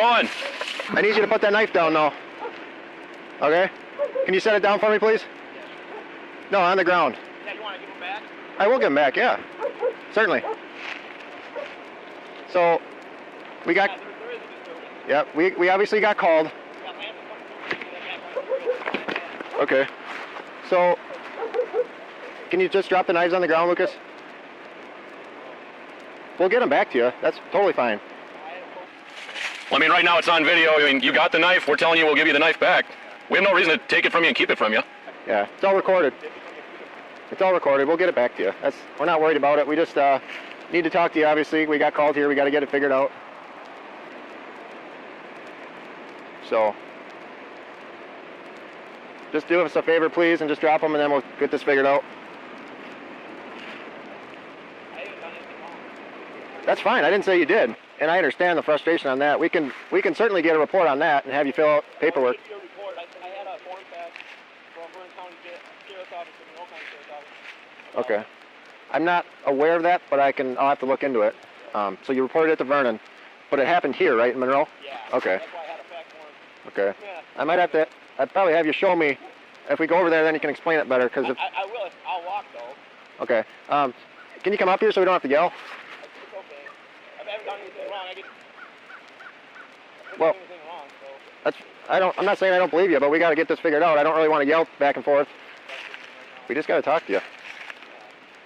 going? I need you to put that knife down now. Okay? Can you set it down for me, please? No, on the ground. Yeah, you want to give him back? I will give him back, yeah. Certainly. So, we got... Yeah, there is a disturbance. Yeah, we obviously got called. We got ambulance coming through. Okay. So, can you just drop the knives on the ground, Lucas? We'll get them back to you. That's totally fine. Well, I mean, right now it's on video. I mean, you got the knife. We're telling you we'll give you the knife back. We have no reason to take it from you and keep it from you. Yeah, it's all recorded. It's all recorded. We'll get it back to you. We're not worried about it. We just need to talk to you, obviously. We got called here. We got to get it figured out. So, just do us a favor, please, and just drop them, and then we'll get this figured out. I haven't done anything wrong. That's fine. I didn't say you did, and I understand the frustration on that. We can certainly get a report on that and have you fill out paperwork. Your report. I had a form fax from Vernon County Sheriff's Office and Monroe County Sheriff's Office. Okay. I'm not aware of that, but I'll have to look into it. So you reported it to Vernon, but it happened here, right, in Monroe? Yeah. Okay. That's why I had a fax form. Okay. Yeah. I'd probably have you show me. If we go over there, then you can explain it better. Cause if, I will. I'll walk though. okay. Can you come up here so we don't have to yell? It's okay. I haven't done anything wrong. I didn't Well, do anything wrong, so. I'm not saying I don't believe you, but we got to get this figured out. I don't really want to yell back and forth. We just got to talk to you.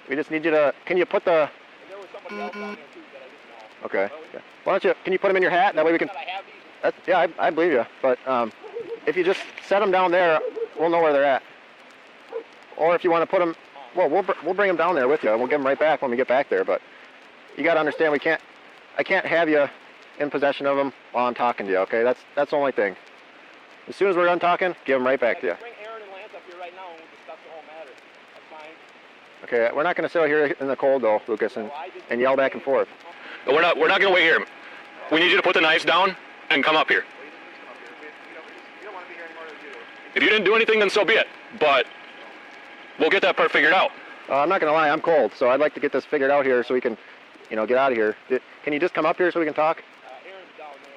We just need you to. Can you put the? And there was somebody else down there too that I didn't know. Okay. Why don't you? Can you put them in your hat? That way we can. That I have these. Yeah, I believe you. But if you just set them down there, we'll know where they're at. Or if you want to put them, well, we'll bring them down there with you. We'll give them right back when we get back there. But you got to understand, I can't have you in possession of them while I'm talking to you. Okay, that's the only thing. As soon as we're done talking, give them right back to you. Bring Aaron and Lance up here right now and we'll discuss the whole matter. That's fine. Okay, we're not going to sit here in the cold though, Lucas, and yell back and forth. But we're not going to wait here. We need you to put the knives down and come up here. If you didn't do anything, then so be it. But we'll get that part figured out. I'm not going to lie, I'm cold, so I'd like to get this figured out here so we can, get out of here. Can you just come up here so we can talk? Aaron's down there.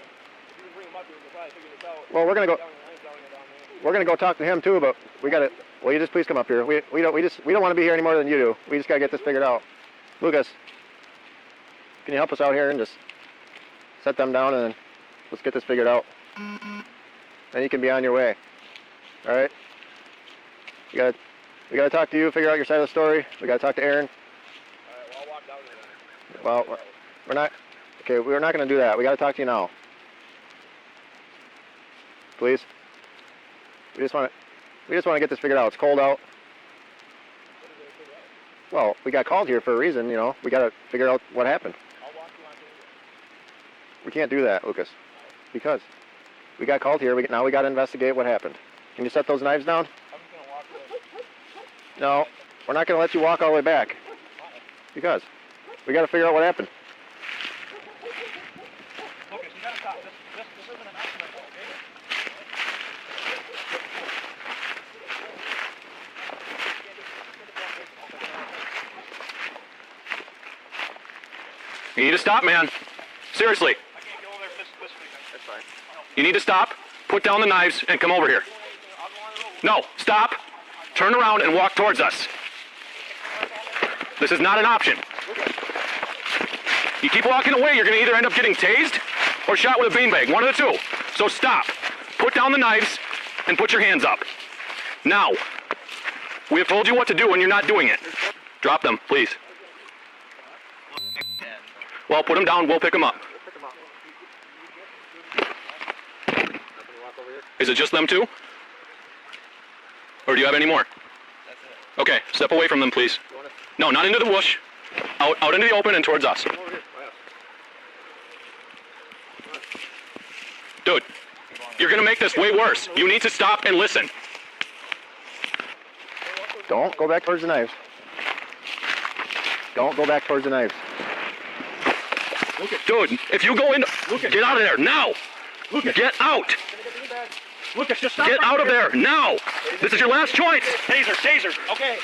If you can bring him up here, we'll probably figure this out. Well, we're gonna go talk to him too, but we gotta. Well, you just please come up here. We don't want to be here any more than you do. We just gotta get this figured out. Lucas, can you help us out here and just set them down and then let's get this figured out. Then you can be on your way. All right. We gotta talk to you, figure out your side of the story. We gotta talk to Aaron. All right. Well, I'll walk down there then. Well, we're not. Okay, we're not gonna do that. We gotta talk to you now. Please. We just want to get this figured out. It's cold out. Well, we got called here for a reason, We got to figure out what happened. I'll walk you on here. We can't do that, Lucas, because we got called here. Now we got to investigate what happened. Can you set those knives down? I'm just gonna walk away. No, we're not going to let you walk all the way back, because we got to figure out what happened. Okay, so you gotta stop. This isn't an accident, okay? You need to stop, man. Seriously. I can't go over there this week. That's fine. You need to stop, put down the knives, and come over here. I'll go on the road. No, stop, turn around, and walk towards us. This is not an option. You keep walking away, you're going to either end up getting tased or shot with a beanbag, one of the two. So stop, put down the knives, and put your hands up. Now, we have told you what to do when you're not doing it. Drop them, please. Well, put them down, we'll pick them up. Is it just them two? Or do you have any more? Okay, step away from them, please. No, not into the bush. Out into the open and towards us. Dude, you're gonna make this way worse. You need to stop and listen. Don't go back towards the knives. Don't go back towards the knives. Dude, if you go in, get out of there now. Get out. Lucas, just stop. Get out of there now. This is your last choice. Taser. Okay.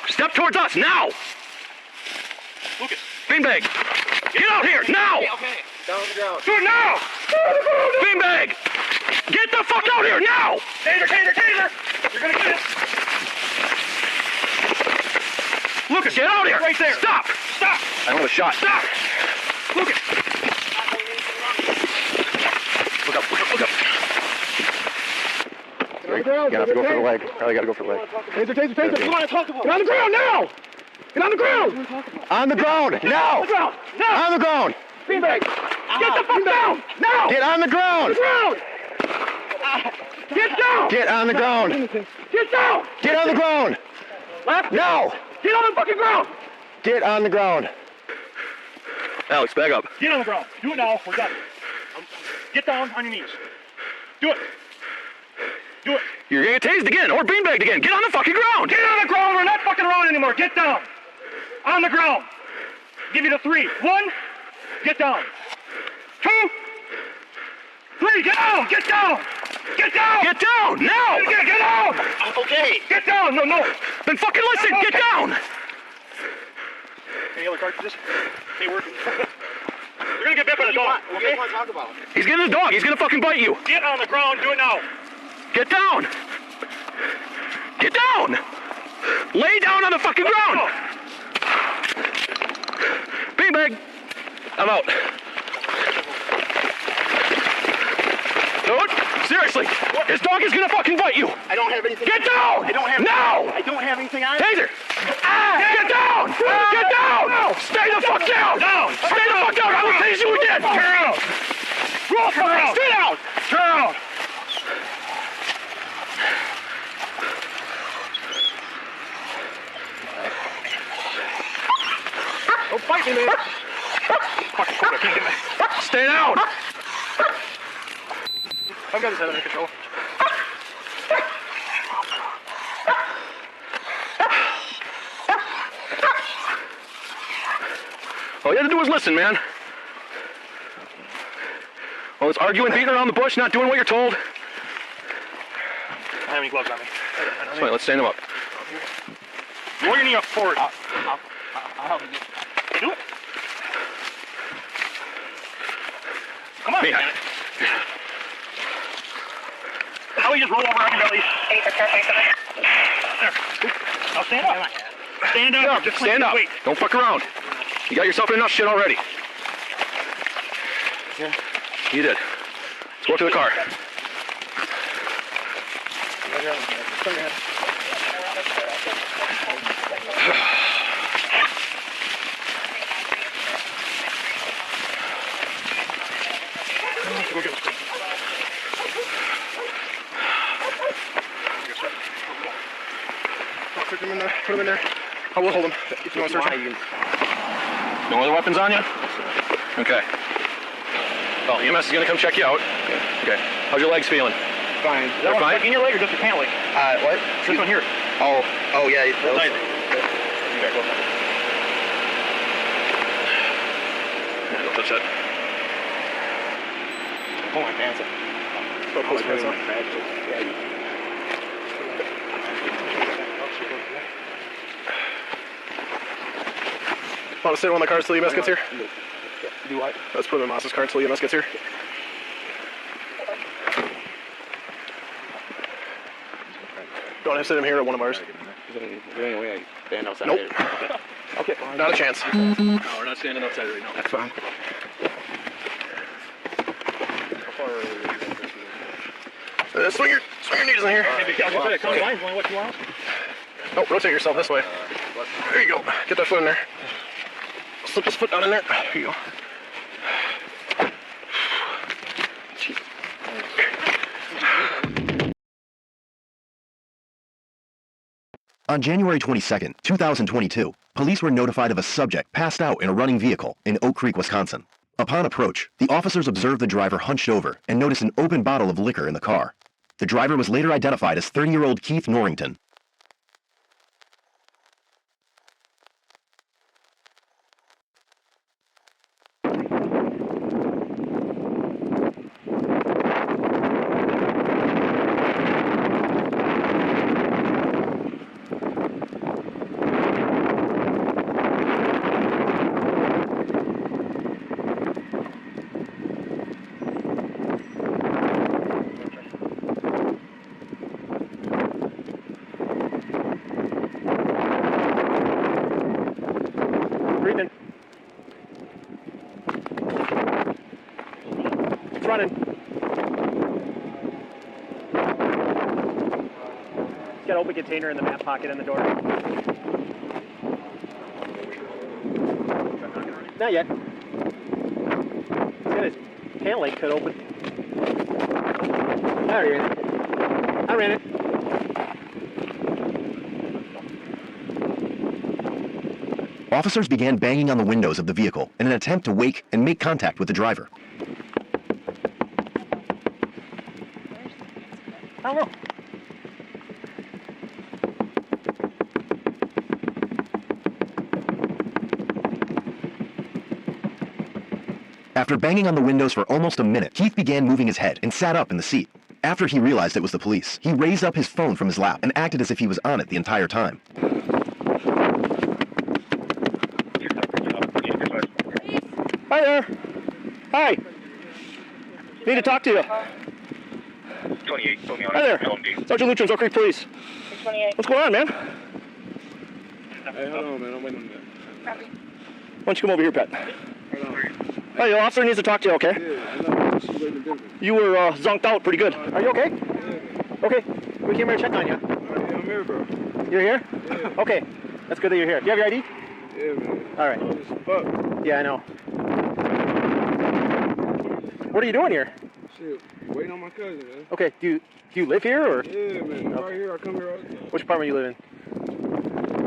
Step towards us now. Beanbag, get out here now! Okay. Down on the ground. Do it now! Beanbag, get the fuck out here now! Taser! You're gonna get it. Lucas, get out here! Right there. Stop! Stop! I don't have a shot. Stop! Lucas! Look up. Get on the ground. You're gonna have to go for the leg. Probably gotta go for the leg. Taser! You want to talk about? Get on the ground now! Get on the ground! On the ground! Now! ground! No! On the ground! Beanbag! Get the fuck down! No! Get on the ground! Ground! Get down! Get on the ground! Get down! Get on the ground! Left! Now! Get on the fucking ground! Get on the ground! Alex, back up. Get on the ground. Do it now. We're done. Get down on your knees. Do it. Do it. You're gonna get tased again or beanbagged again. Get on the fucking ground! Get on the ground. We're not fucking around anymore. Get down. On the ground. Give you the 3. 1. Get down. 2. 3. Get down. Get down. Get down. Get down! Now! Get down. Okay! Get down. No. Then fucking listen! Get Okay. down! Any other cartridges? They working. You're gonna get bit by the dog. Okay? want to talk about? He's getting his dog. He's gonna fucking bite you. Get on the ground. Do it now. Get down! Get down! Lay down on the fucking ground! Beanbag! I'm out. Dude, seriously, his dog is gonna fucking bite you! I don't have anything. Get down! I don't have. Now! I don't have anything on. Taser! Get down! Get down! Stay the fuck down! Stay the fuck down! I will tase you again! Turn around! Roll around! Stay down! Turn around! Don't fight me, man! Fucking cold, I can't get my... Stay down! I've got his head under control. All you had to do was listen, man. All this arguing, beating around the bush, not doing what you're told. I don't have any gloves on me. That's fine, let's stand him up. Roll your knee up forward. I'll help you. Do it. Come on, Me, man. How about you just roll over on your belly? There. Now stand up. Stand up. Just Stand up. Wait. Don't fuck around. You got yourself in enough shit already. Yeah. You did. Let's go to the car. Go get him. Put him in there. Put him in there. I will hold him. If you want to search him. No other weapons on you? Okay. Well, EMS is gonna come check you out. Okay. How's your legs feeling? Fine. Is that They're one fine? stuck in your leg or just your pant leg? What? This one here. Oh, yeah. Nice. Don't touch that. Pull my pants up. Pull my pants up. Want to sit in one of the cars till EMS gets here? Do what? Let's put him in Moss's car until EMS gets here. Don't have to sit him here at one of ours. Anyway, I stand outside. Nope. Okay. Not a chance. No, we're not standing outside right now. That's fine. Swing your knees in here. Come on, what you want? Oh, rotate yourself this way. There you go. Get that foot in there. Slip this foot down in there. Here you go. On January 22, 2022, police were notified of a subject passed out in a running vehicle in Oak Creek, Wisconsin. Upon approach, the officers observed the driver hunched over and noticed an open bottle of liquor in the car. The driver was later identified as 30-year-old Keith Norrington. got an open container in the map pocket in the door. Not yet. He's got his tail light cut open. I ran it. I ran it. Officers began banging on the windows of the vehicle in an attempt to wake and make contact with the driver. I don't know. After banging on the windows for almost a minute, Keith began moving his head and sat up in the seat. After he realized it was the police, he raised up his phone from his lap and acted as if he was on it the entire time. Hi there. Hi. Need to talk to you. 28, told me on Hi there. LMD. Sergeant Luttrell, Oak Creek Police. 28. What's going on, man? Hey, hold on, man. I'm waiting on that. Why don't you come over here, Pat? Hold on. Hey, your officer needs to talk to you, okay? Yeah, I know. She's waiting different. You were zonked out pretty good. Are you okay? Yeah. Okay. We came here to check on you. Yeah, I'm here, bro. You're here? Yeah. Okay. That's good that you're here. Do you have your ID? Yeah, man. All right. Oh, this is fuck. Yeah, I know. What are you doing here? Shit, waiting on my cousin, man. Okay. Do you live here or Yeah, man. Right here. I come here all the time. which apartment you live in?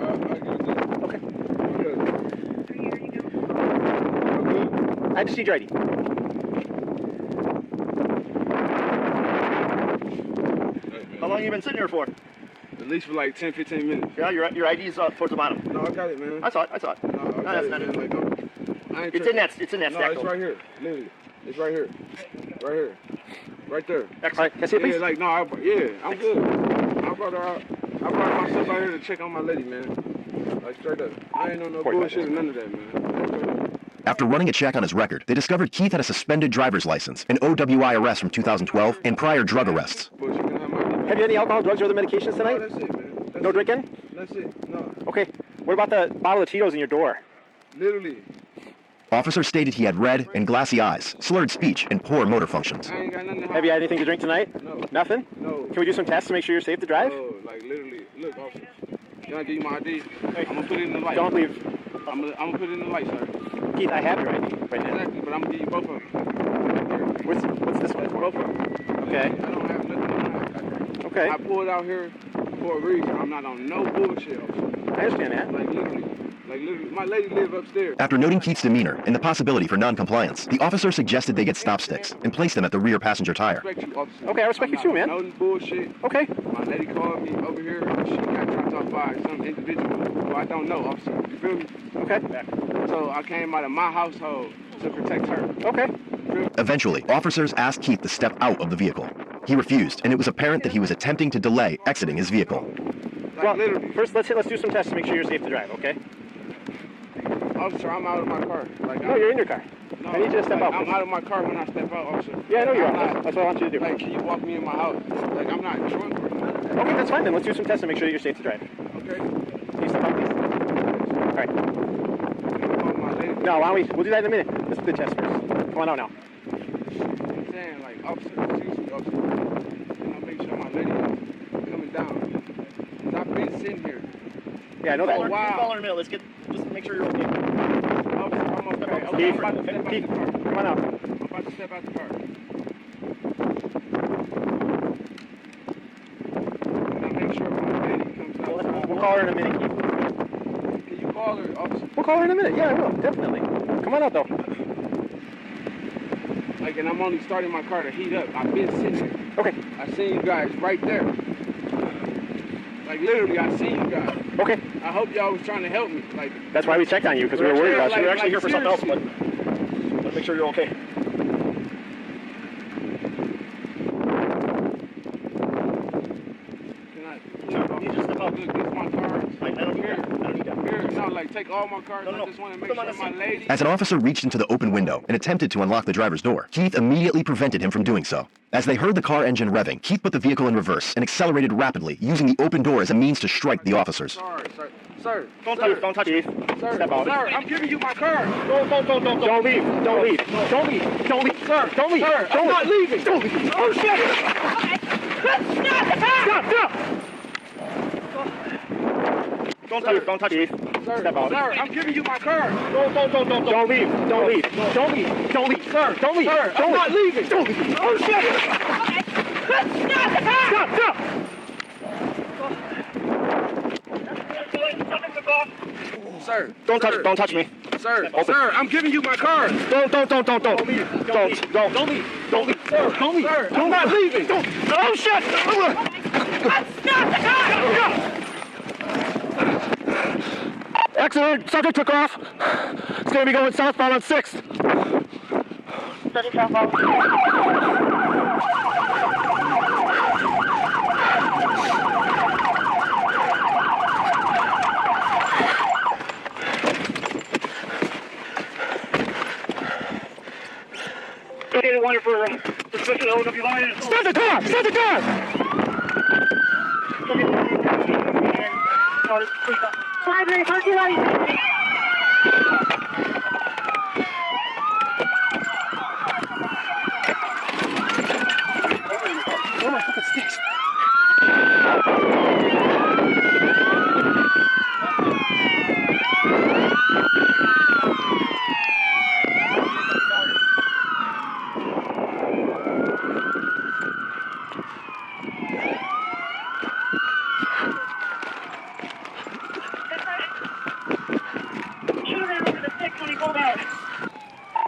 I get this. Okay. My cousin. I'm good. I just need your ID. Hey, man. How long you been sitting here for? At least for like 10, 15 minutes. Yeah, your ID's towards the bottom. No, I got it, man. I saw it. I saw it. No, I got that's it, not man. it. Like, I ain't It's in that. It's in that No, stack. it's right here. Literally. It's right here. Right here. Right there. All right. Can I see it, Yeah, please? like, no, I'm good. I brought her out. I brought myself out here to check on my lady, man. Like, straight up. I ain't on no 45 bullshit or none of that, man. Straight up. After running a check on his record, they discovered Keith had a suspended driver's license, an OWI arrest from 2012, and prior drug arrests. Bullshit, can I have my ID? Have you any alcohol, drugs, or other medications No, tonight? that's it, man. That's No it. drinking? That's it. No. Okay. What about the bottle of Tito's in your door? Literally. Officers stated he had red and glassy eyes, slurred speech, and poor motor functions. I ain't got nothing to hide. Have you had anything to drink tonight? No. Nothing? No. Can we do some tests to make sure you're safe to drive? No, like, literally. Look, officer. Can I give you my ID? I'm gonna put it in the light. Don't leave. I'm gonna put it in the light, sir. Keith, I have your ID right now. Exactly, but I'm gonna give you both of them. What's this one for? Okay. I don't have nothing to hide. Okay. I pulled out here for a reason. I'm not on no bullshit. I understand that. Like literally, my lady live upstairs. After noting Keith's demeanor and the possibility for non-compliance, the officer suggested they get stop sticks and place them at the rear passenger tire. Respect you, officer. Okay, I respect you too, man. No bullshit. Okay. My lady called me over here. She got dropped off by some individual who I don't know, officer. You feel me? Okay. So I came out of my household to protect her. Okay. You feel me? Eventually, officers asked Keith to step out of the vehicle. He refused, and it was apparent that he was attempting to delay exiting his vehicle. Like Well, literally. first let's do some tests to make sure you're safe to drive. Okay. Officer, I'm out of my car. Like, No, you're in your car. No, I need you to step like, out. I'm out of my car when I step out, officer. Yeah, I know you're I'm out. not- That's what I want you to do. Like, can you walk me in my house? Like, I'm not drunk or nothing. Okay, that's fine then. Let's do some tests to make sure that you're safe to drive. Okay? Can you step out, please? All right. Call my lady. No, why don't we'll do that in a minute. Let's do the test first. Come on out now. I'm saying, like, officer, seriously, officer. And I make sure my lady is coming down. Because I've been sitting here. Yeah, I know that. Oh, wow. Call her in a minute. Let's just make sure you're okay. Officer, I'm okay. Okay, I'm about to step out Keith, the car. come on out. I'm about to step out the car. And I make sure my lady comes out. We'll call her in a minute, Keith. Can you call her, officer? We'll call her in a minute. Yeah, I will. Definitely. Come on out, though. Like, and I'm only starting my car to heat up. I've been sitting here. Okay. I seen you guys right there. Like, literally, I seen you guys. Okay. I hope y'all was trying to help me. Like, That's why we checked on you, because we were worried about you. We were actually Like, here for something else, but seriously. let's make sure you're okay. Can I? You just step out. Look, this is my car. I don't need that. I don't need that. Here, no, like, take all my cars. No. I just want to Put make them on sure the my seat. lady. As an officer reached into the open window and attempted to unlock the driver's door, Keith immediately prevented him from doing so. As they heard the car engine revving, Keith put the vehicle in reverse and accelerated rapidly, using the open door as a means to strike the officers. Sorry, sir. Sir. Don't sir, touch Keith. Sir, Step out. sir, I'm giving you my car. Don't leave. Don't leave. Don't leave. Don't leave. Sir, Don't leave. sir, Don't I'm not leaving. Don't leave. Oh, shit. Stop. don't touch, don't touch me. Step out. Sir, I'm giving you my card. Don't leave. Don't leave. Don't leave. Don't leave. Sir, don't leave. Sir, I'm not leaving. Don't leave. Oh, shit. Stop. Sir, Don't touch me. Sir, sir, I'm giving you my card. Don't. Don't leave. Don't leave. Sir, don't leave. Sir, I'm not leaving. Oh, shit. Accident. Subject took off. It's going to be going southbound on 6th. Study southbound. One for suspicion of OW line. Stop the car! Stop the car! Library, parking lot. Oh, my fucking sticks.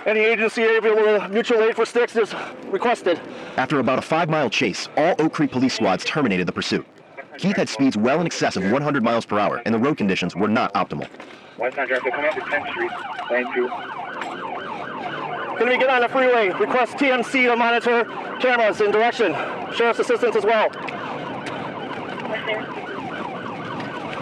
Any agency able to mutual aid for sticks is requested. After about a 5-mile chase, all Oak Creek police squads terminated the pursuit. Keith had speeds well in excess of 100 miles per hour, and the road conditions were not optimal. Westbound driver coming up to 10th Street, lane 2. Can we get on the freeway? Request TMC to monitor cameras in direction. Sheriff's assistance as well.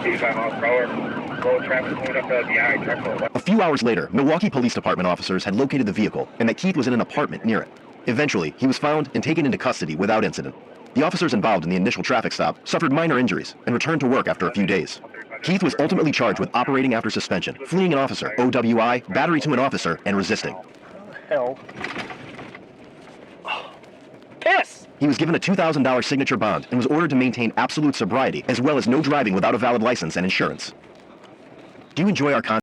85 miles per hour. Road traffic going up the I truck. A few hours later, Milwaukee Police Department officers had located the vehicle and that Keith was in an apartment near it. Eventually, he was found and taken into custody without incident. The officers involved in the initial traffic stop suffered minor injuries and returned to work after a few days. Keith was ultimately charged with operating after suspension, fleeing an officer, OWI, battery to an officer, and resisting. Hell. Piss! He was given a $2,000 signature bond and was ordered to maintain absolute sobriety, as well as no driving without a valid license and insurance. Do you enjoy our content?